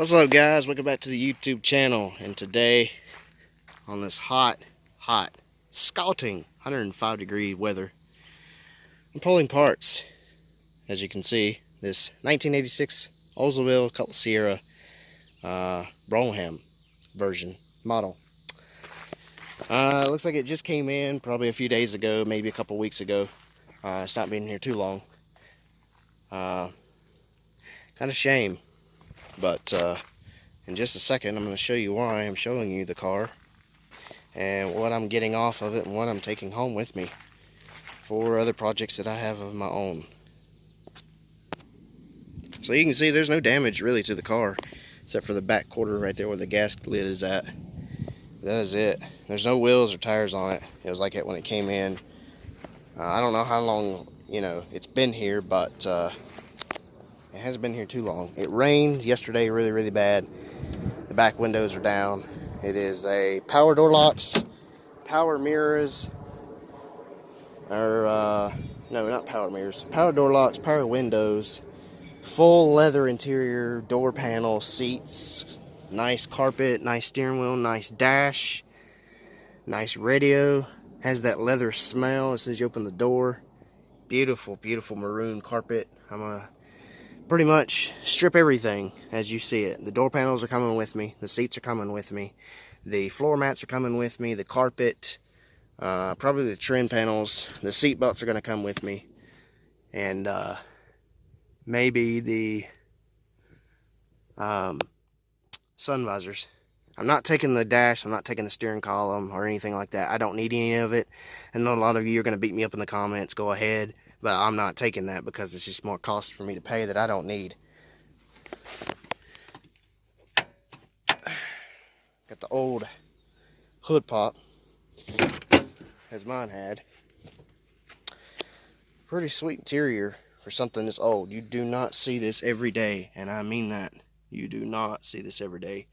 What's up, guys? Welcome back to the YouTube channel. And today, on this hot, scalding 105 degree weather, I'm pulling parts. As you can see, this 1986 Oldsmobile cutlass ciera brougham version model. Looks like it just came in probably a few days ago, maybe a couple weeks ago. It's not been here too long. Kind of shame, but in just a second, I'm going to show you why I'm showing you the car and what I'm getting off of it and what I'm taking home with me for other projects that I have of my own. So you can see there's no damage really to the car except for the back quarter right there where the gas lid is at. That is it. There's no wheels or tires on it. It was like it when it came in. I don't know how long it's been here, but it hasn't been here too long. It rained yesterday really bad. The back windows are down. It is a power door locks, power mirrors, or no, not power mirrors, power door locks, power windows, full leather interior, door panel, seats, nice carpet, nice steering wheel, nice dash, nice radio, has that leather smell as soon as you open the door. Beautiful maroon carpet. I'm gonna pretty much strip everything as you see it. The door panels are coming with me, the seats are coming with me, the floor mats are coming with me, the carpet, probably the trim panels, the seat belts are going to come with me, and maybe the sun visors. I'm not taking the dash, I'm not taking the steering column or anything like that. I don't need any of it. I know a lot of you are going to beat me up in the comments, go ahead, but I'm not taking that because it's just more cost for me to pay that I don't need. Got the old hood pop, as mine had. Pretty sweet interior for something this old. You do not see this every day, and I mean that. You do not see this every day.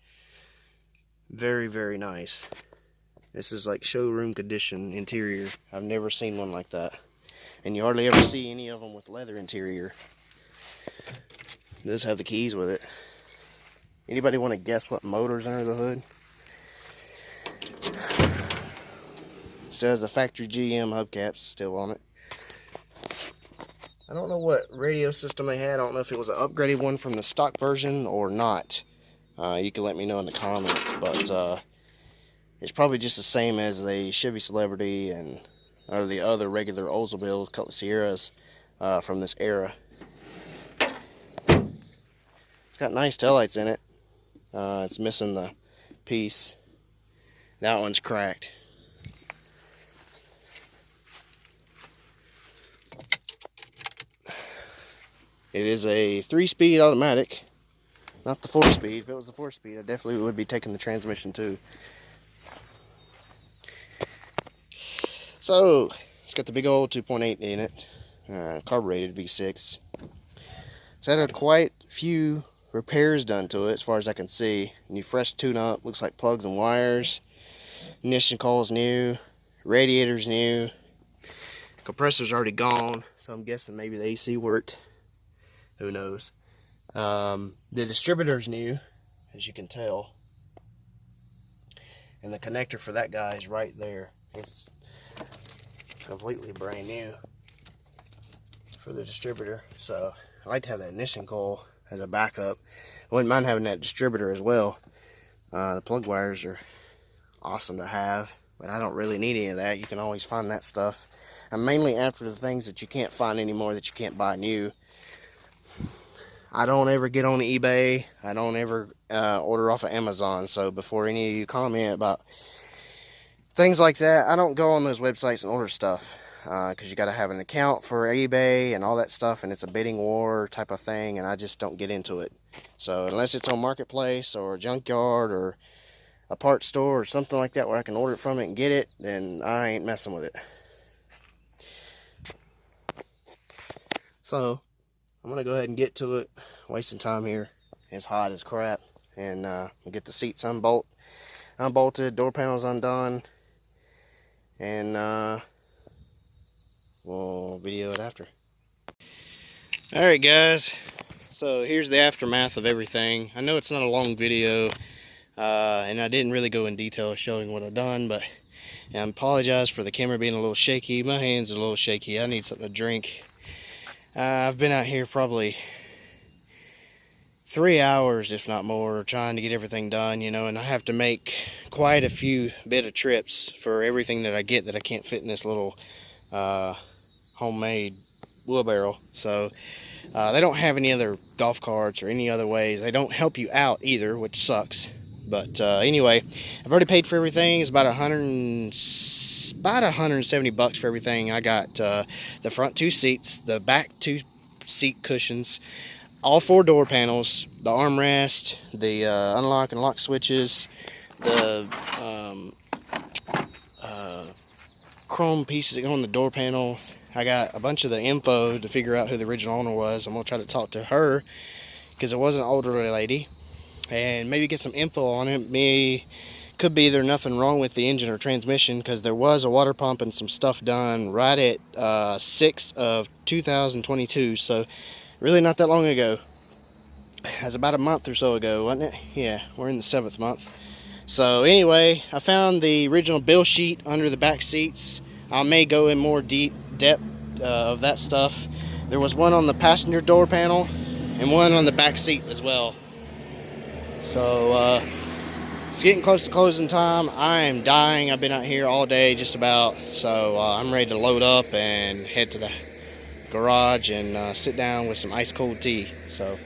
Very nice. This is like showroom condition interior. I've never seen one like that. And you hardly ever see any of them with leather interior. It does have the keys with it. Anybody want to guess what motor's under the hood? Still has the factory GM hubcaps still on it. I don't know what radio system they had. I don't know if it was an upgraded one from the stock version or not. You can let me know in the comments, but it's probably just the same as the Chevy Celebrity or the other regular Oldsmobile cutlass cieras from this era. It's got nice taillights in it. It's missing the piece. That one's cracked. It is a 3-speed automatic, not the 4-speed. If it was the 4-speed, I definitely would be taking the transmission too. So, it's got the big old 2.8 in it, carbureted V6. It's had quite a few repairs done to it as far as I can see. New fresh tune-up, looks like plugs and wires. Ignition coil's new, radiator's new. Compressor's already gone, so I'm guessing maybe the AC worked. Who knows? The distributor's new, as you can tell. And the connector for that guy is right there. It's completely brand new for the distributor. So I like to have that ignition coil as a backup. I wouldn't mind having that distributor as well. The plug wires are awesome to have, but I don't really need any of that. You can always find that stuff. I'm mainly after the things that you can't find anymore, that you can't buy new. I don't ever get on eBay. I don't ever order off of Amazon. So before any of you comment about things like that, I don't go on those websites and order stuff. Because you got to have an account for eBay and all that stuff. And it's a bidding war type of thing. And I just don't get into it. So unless it's on Marketplace or Junkyard or a parts store or something like that where I can order it from it and get it, then I ain't messing with it. So I'm going to go ahead and get to it. Wasting time here. It's hot as crap. And we'll get the seats unbolted, door panels undone. And we'll video it after. Alright guys. So here's the aftermath of everything. I know it's not a long video, and I didn't really go in detail showing what I've done, but I apologize for the camera being a little shaky. My hands are a little shaky. I need something to drink. I've been out here probably 3 hours, if not more, trying to get everything done, you know, and I have to make quite a few bit of trips for everything that I get that I can't fit in this little homemade wheelbarrow. So they don't have any other golf carts or any other ways. They don't help you out either, which sucks. But anyway, I've already paid for everything. It's about $170 for everything. I got the front 2 seats, the back 2 seat cushions, all 4 door panels, the armrest, the unlock and lock switches, the chrome pieces that go on the door panels. I got a bunch of the info to figure out who the original owner was. I'm gonna try to talk to her because it was an older lady, and maybe get some info on it. Could be there's nothing wrong with the engine or transmission, because there was a water pump and some stuff done right at 6/2022. So really not that long ago. It was about a month or so ago, wasn't it? Yeah, we're in the 7th month. So anyway, I found the original bill sheet under the back seats. I may go in more depth of that stuff. There was one on the passenger door panel and one on the back seat as well. So it's getting close to closing time. I am dying. I've been out here all day just about. So I'm ready to load up and head to the garage and sit down with some ice cold tea. So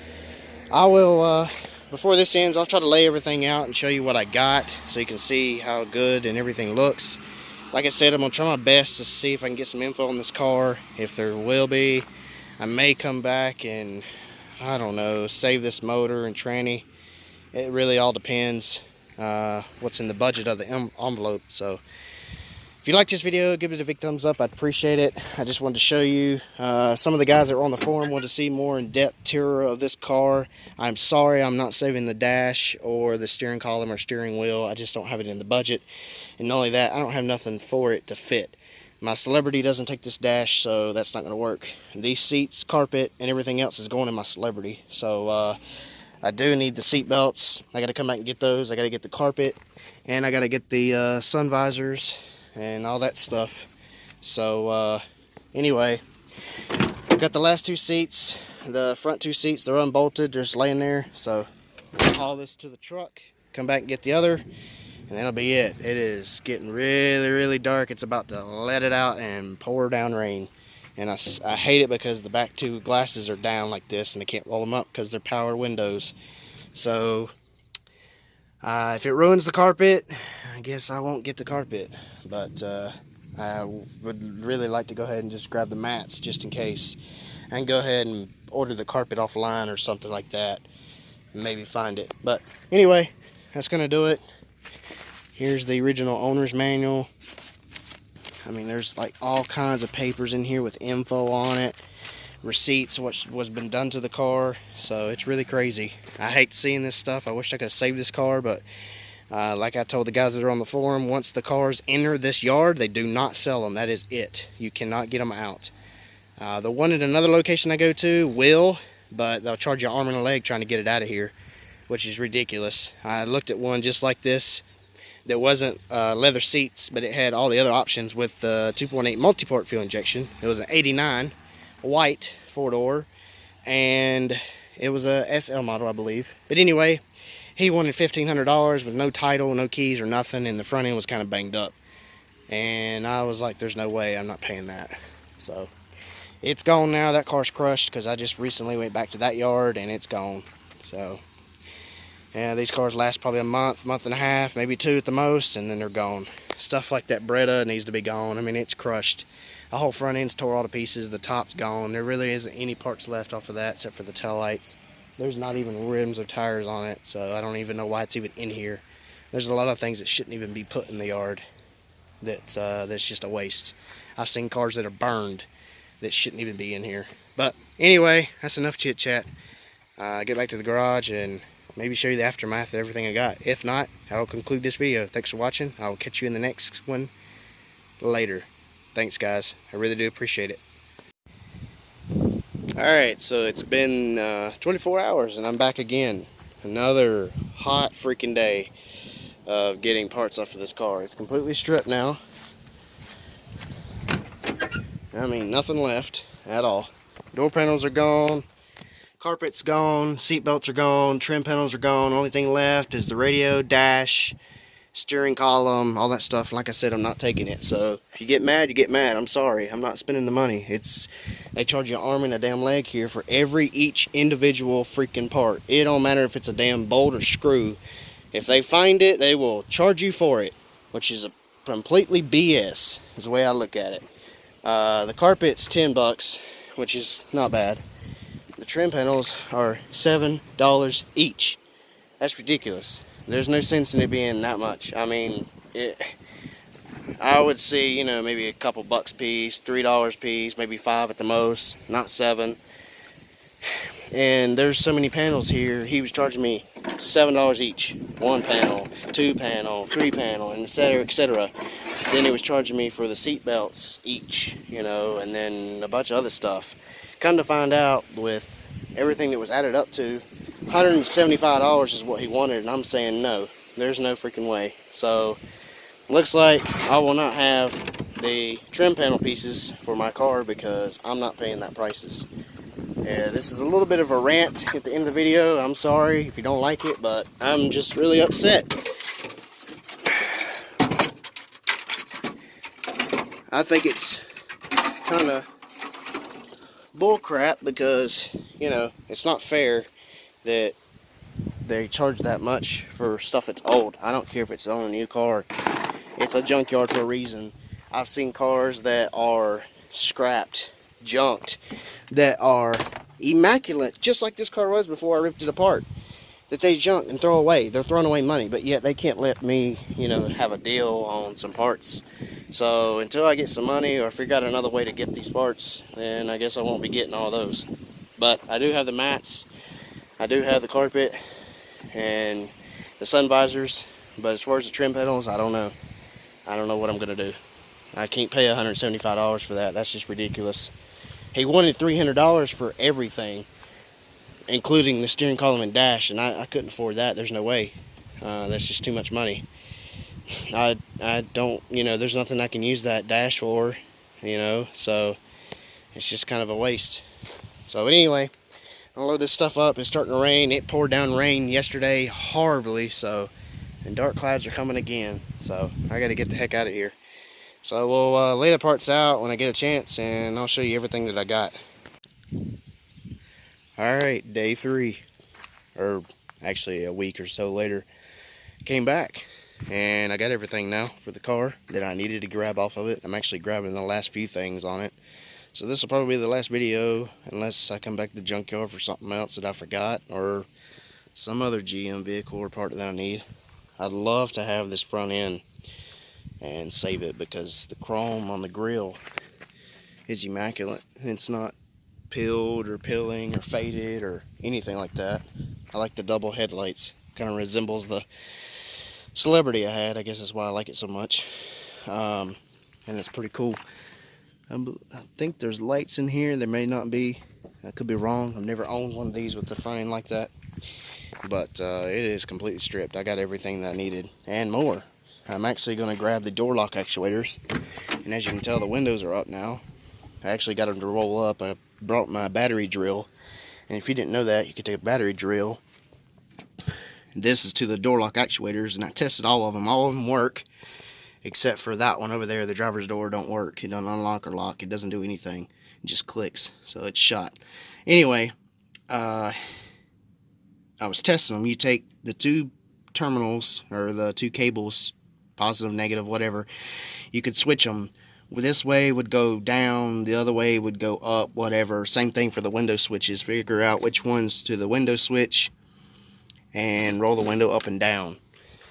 I will, before this ends, I'll try to lay everything out and show you what I got so you can see how good and everything looks. Like I said, I'm going to try my best to see if I can get some info on this car. If there will be, I may come back and, I don't know, save this motor and tranny. It really all depends what's in the budget of the envelope. So if you like this video, give it a big thumbs up. I'd appreciate it. I just wanted to show you some of the guys that were on the forum wanted to see more in-depth tour of this car. I'm sorry I'm not saving the dash or the steering column or steering wheel. I just don't have it in the budget. And not only that, I don't have nothing for it to fit. My Celebrity doesn't take this dash, so that's not going to work. These seats, carpet, and everything else is going in my Celebrity. So I do need the seat belts. I got to come back and get those. I got to get the carpet, and I got to get the sun visors and all that stuff. So anyway, I've got the last 2 seats, the front 2 seats, they're unbolted, they're just laying there. So I'll haul this to the truck, come back and get the other, and that'll be it. It is getting really dark. It's about to let it out and pour down rain, and I hate it because the back 2 glasses are down like this and I can't roll them up because they're power windows. So if it ruins the carpet, I guess I won't get the carpet, but I would really like to go ahead and just grab the mats just in case. I can go ahead and order the carpet offline or something like that and maybe find it. But anyway, that's gonna do it. Here's the original owner's manual. I mean, there's like all kinds of papers in here with info on it, receipts, what was been done to the car. So it's really crazy. I hate seeing this stuff. I wish I could have saved this car, but like I told the guys that are on the forum, once the cars enter this yard, they do not sell them. That is it. You cannot get them out. The one at another location I go to will, but they'll charge you an arm and a leg trying to get it out of here, which is ridiculous. I looked at one just like this that wasn't leather seats, but it had all the other options with the 2.8 multi-port fuel injection. It was an 89 white 4-door, and it was a SL model, I believe. But anyway, he wanted $1,500 with no title, no keys or nothing, and the front end was kind of banged up. And I was like, there's no way I'm not paying that. So it's gone now. That car's crushed because I just recently went back to that yard and it's gone. So yeah, these cars last probably a month and a half, maybe 2 at the most, and then they're gone. Stuff like that Breda needs to be gone. I mean, it's crushed. The whole front end's tore all to pieces. The top's gone. There really isn't any parts left off of that except for the taillights. There's not even rims or tires on it, so I don't even know why it's even in here. There's a lot of things that shouldn't even be put in the yard that's just a waste. I've seen cars that are burned that shouldn't even be in here. But anyway, that's enough chit chat. Get back to the garage and maybe show you the aftermath of everything I got. If not, I will conclude this video. Thanks for watching. I will catch you in the next one later. Thanks, guys. I really do appreciate it. Alright, so it's been 24 hours and I'm back again. Another hot freaking day of getting parts off of this car. It's completely stripped now. I mean, nothing left at all. Door panels are gone, carpet's gone, seat belts are gone, trim panels are gone. Only thing left is the radio, dash, steering column, all that stuff. Like I said, I'm not taking it. So if you get mad, you get mad. I'm sorry. I'm not spending the money. They charge you an arm and a damn leg here for each individual freaking part. It don't matter if it's a damn bolt or screw. If they find it, they will charge you for it, which is a completely BS, is the way I look at it. The carpet's $10, which is not bad. The trim panels are $7 each. That's ridiculous. There's no sense in it being that much. I mean, I would see, you know, maybe a couple bucks piece, $3 piece, maybe 5 at the most, not 7. And there's so many panels here. He was charging me $7 each. 1 panel, 2 panel, 3 panel, and etc., etc. Then he was charging me for the seat belts each, you know, and then a bunch of other stuff. Come to find out, with everything that was added up to, $175 is what he wanted, and I'm saying no. There's no freaking way. So looks like I will not have the trim panel pieces for my car because I'm not paying that prices. Yeah, this is a little bit of a rant at the end of the video. I'm sorry if you don't like it, but I'm just really upset. I think it's kind of bullcrap because, you know, it's not fair that they charge that much for stuff that's old. I don't care if it's on a new car. It's a junkyard for a reason. I've seen cars that are scrapped, junked, that are immaculate, just like this car was before I ripped it apart, that they junk and throw away. They're throwing away money, but yet they can't let me, you know, have a deal on some parts. So until I get some money or figure out another way to get these parts, then I guess I won't be getting all those. But I do have the mats, I do have the carpet and the sun visors, but as far as the trim panels, I don't know. I don't know what I'm gonna do. I can't pay $175 for that. That's just ridiculous. He wanted $300 for everything, including the steering column and dash, and I couldn't afford that. There's no way. That's just too much money. I don't, you know, there's nothing I can use that dash for, you know, so it's just kind of a waste. So anyway, I'll load this stuff up. It's starting to rain. It poured down rain yesterday horribly, so, and dark clouds are coming again, so I got to get the heck out of here. So we'll lay the parts out when I get a chance, and I'll show you everything that I got. Alright, day 3, or actually a week or so later, came back. And I got everything now for the car that I needed to grab off of it. I'm actually grabbing the last few things on it. So this will probably be the last video, unless I come back to the junkyard for something else that I forgot, or some other GM vehicle or part that I need. I'd love to have this front end and save it, because the chrome on the grill is immaculate. It's not peeled or peeling or faded or anything like that. I like the double headlights. Kind of resembles the Celebrity I had. I guess that's why I like it so much. And it's pretty cool. I think there's lights in here. There may not be. I could be wrong. I've never owned one of these with the frame like that. But it is completely stripped. I got everything that I needed and more. I'm actually going to grab the door lock actuators. And as you can tell, the windows are up now. I actually got them to roll up. I brought my battery drill. And if you didn't know that, you could take a battery drill. This is to the door lock actuators, and I tested all of them. All of them work, except for that one over there. The driver's door don't work. It doesn't unlock or lock. It doesn't do anything. It just clicks, so it's shot. Anyway, I was testing them. You take the 2 terminals, or the 2 cables, positive, negative, whatever. You could switch them. This way would go down, the other way would go up, whatever. Same thing for the window switches. Figure out which one's to the window switch, and roll the window up and down.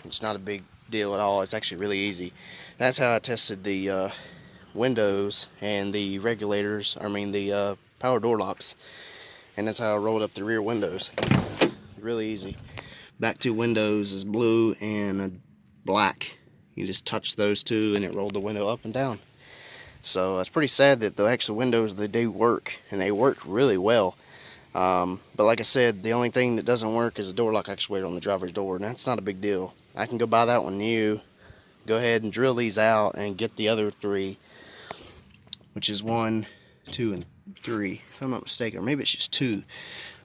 It's not a big deal at all. It's actually really easy. That's how I tested the windows and the regulators, the power door locks. And that's how I rolled up the rear windows. Really easy. Back 2 windows is blue and black. You just touch those 2 and it rolled the window up and down. So it's pretty sad that the actual windows, they do work, and they work really well. But like I said, the only thing that doesn't work is the door lock actuator on the driver's door, and that's not a big deal. I can go buy that one new, go ahead and drill these out and get the other 3, which is 1, 2, and 3, if I'm not mistaken, or maybe it's just 2,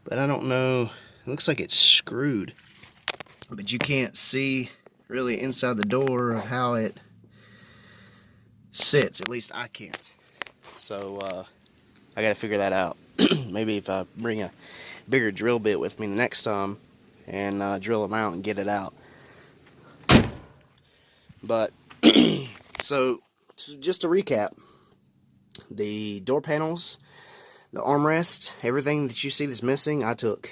but I don't know. It looks like it's screwed, but you can't see really inside the door of how it sits. At least I can't. So I gotta figure that out. Maybe if I bring a bigger drill bit with me the next time and drill them out and get it out. But so just to recap, the door panels, the armrest, everything that you see that's missing, I took.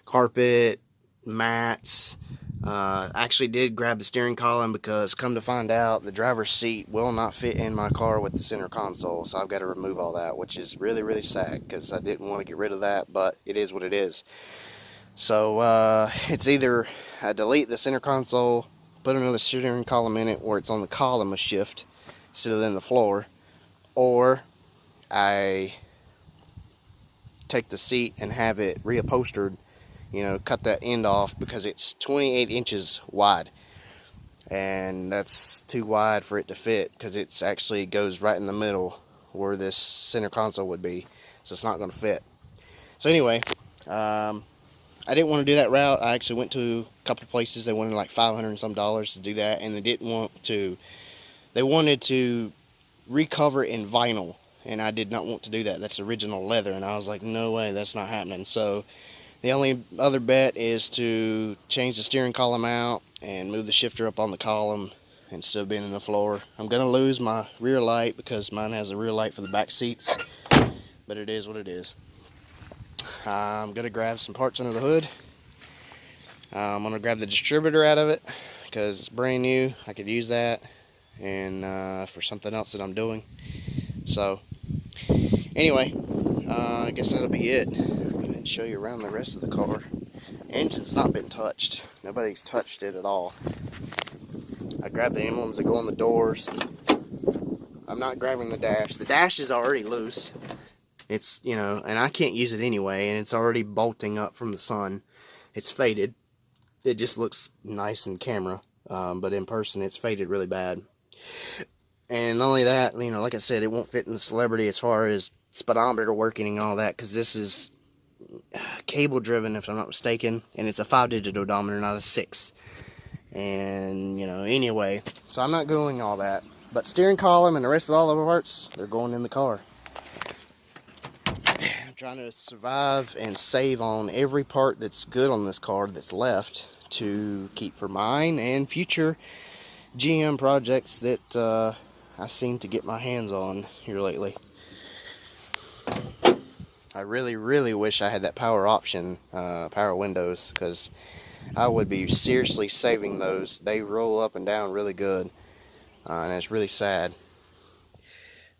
Carpet, mats. Actually did grab the steering column, because come to find out, the driver's seat will not fit in my car with the center console, so I've got to remove all that, which is really, really sad, because I didn't want to get rid of that, but it is what it is. So it's either I delete the center console, put another steering column in it where it's on the column of shift instead of in the floor, or I take the seat and have it reupholstered, you know, cut that end off, because it's 28 inches wide, and that's too wide for it to fit, because it's actually goes right in the middle where this center console would be, so it's not going to fit. So anyway, I didn't want to do that route. I actually went to a couple of places. They wanted like $500 and some to do that, and they wanted to recover in vinyl, and I did not want to do that. That's original leather, and I was like, no way, that's not happening. So the only other bet is to change the steering column out and move the shifter up on the column instead of being in the floor. I'm going to lose my rear light, because mine has a rear light for the back seats, but it is what it is. I'm going to grab some parts under the hood. I'm going to grab the distributor out of it, because it's brand new. I could use that and for something else that I'm doing. So anyway, I guess that'll be it. And show you around the rest of the car. Engine's not been touched. Nobody's touched it at all. I grabbed the emblems that go on the doors. I'm not grabbing the dash. The dash is already loose. It's, you know, and I can't use it anyway, and it's already bolting up from the sun. It's faded. It just looks nice in camera, but in person it's faded really bad. And not only that, you know, like I said, it won't fit in the Celebrity as far as speedometer working and all that, because this is cable driven, if I'm not mistaken, and it's a 5-digit odometer, not a 6. And, you know, anyway, so I'm not doing all that. But steering column and the rest of all the parts, they're going in the car. I'm trying to survive and save on every part that's good on this car that's left to keep for mine and future GM projects that I seem to get my hands on here lately. I really, really wish I had that power option, power windows, because I would be seriously saving those. They roll up and down really good, and it's really sad.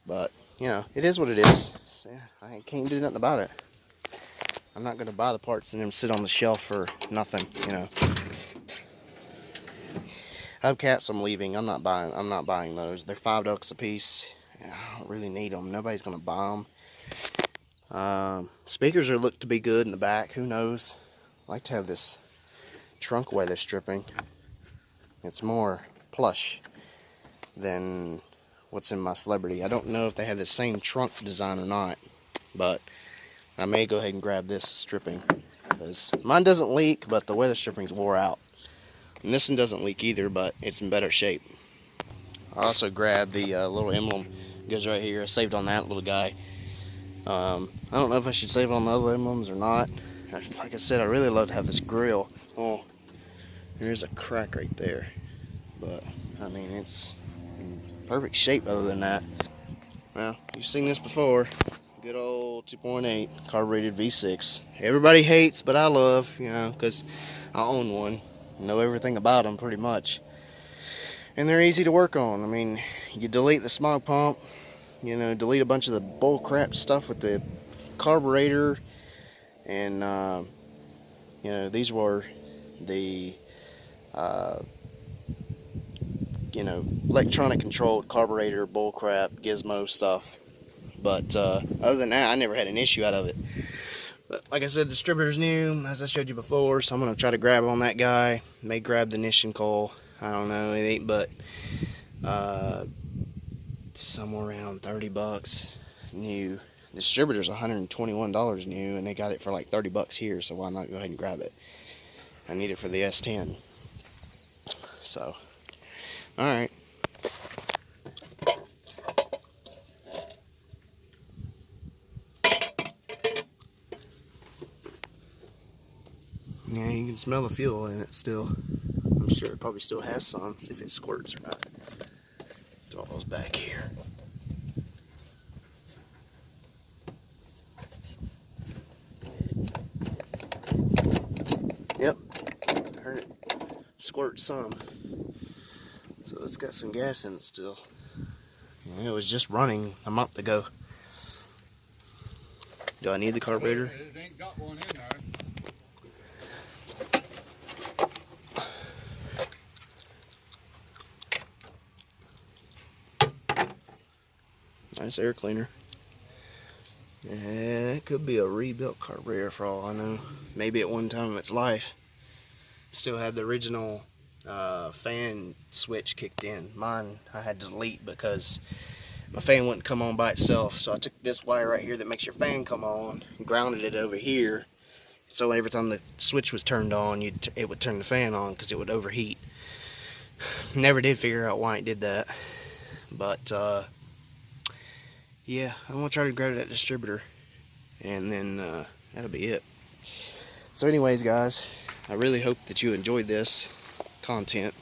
But, you know, it is what it is. So, yeah, I can't do nothing about it. I'm not going to buy the parts and then sit on the shelf for nothing, you know. Hubcaps, I'm leaving. I'm not buying those. They're $5 a piece. I don't really need them. Nobody's going to buy them. Speakers look to be good in the back. Who knows? I like to have this trunk weather stripping. It's more plush than what's in my Celebrity. I don't know if they have the same trunk design or not, but I may go ahead and grab this stripping, because mine doesn't leak, but the weather stripping's wore out. And this one doesn't leak either, but it's in better shape. I also grabbed the little emblem. It goes right here. I saved on that little guy. I don't know if I should save on the other emblems or not. Like I said, I really love to have this grill. Oh, there's a crack right there. But, I mean, it's in perfect shape other than that. Well, you've seen this before. Good old 2.8 carbureted V6. Everybody hates, but I love, you know, because I own one. Know everything about them pretty much. And they're easy to work on. I mean, you delete the smog pump, you know, delete a bunch of the bull crap stuff with the carburetor, and you know, these were the you know, electronic controlled carburetor bullcrap gizmo stuff. But other than that, I never had an issue out of it. But like I said, distributor's new, as I showed you before, so I'm gonna try to grab on that guy. May grab the ignition coil. I don't know, it ain't but somewhere around 30 bucks new. Distributor's $121 new, and they got it for like 30 bucks here, so why not go ahead and grab it? I need it for the S10. So, alright. Yeah, you can smell the fuel in it still. I'm sure it probably still has some. See if it squirts or not. Throw those back here. Yep, heard it squirt some. So it's got some gas in it still. Yeah, it was just running a month ago. Do I need the carburetor? It ain't got one in there. Nice air cleaner. Yeah, that could be a rebuilt carburetor for all I know. Maybe at one time of its life. Still had the original fan switch kicked in. Mine I had to delete because my fan wouldn't come on by itself. So I took this wire right here that makes your fan come on and grounded it over here. So every time the switch was turned on, it would turn the fan on because it would overheat. Never did figure out why it did that. But yeah, I'm gonna try to grab that distributor, and then that'll be it. So anyways, guys, I really hope that you enjoyed this content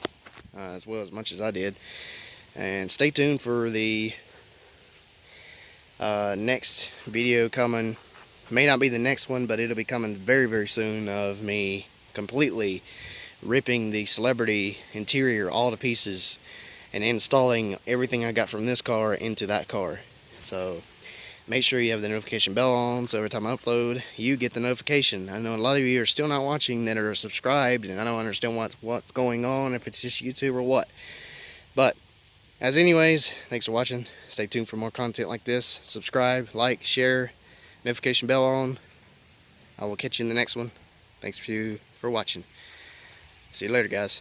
as well as much as I did, and stay tuned for the next video coming. May not be the next one, but it'll be coming very, very soon, of me completely ripping the Celebrity interior all to pieces and installing everything I got from this car into that car. So make sure you have the notification bell on, so every time I upload, you get the notification. I know a lot of you are still not watching that are subscribed, and I don't understand what's going on, if it's just YouTube or what. But as anyways, thanks for watching. Stay tuned for more content like this. Subscribe, like, share, notification bell on. I will catch you in the next one. Thanks for watching. See you later, guys.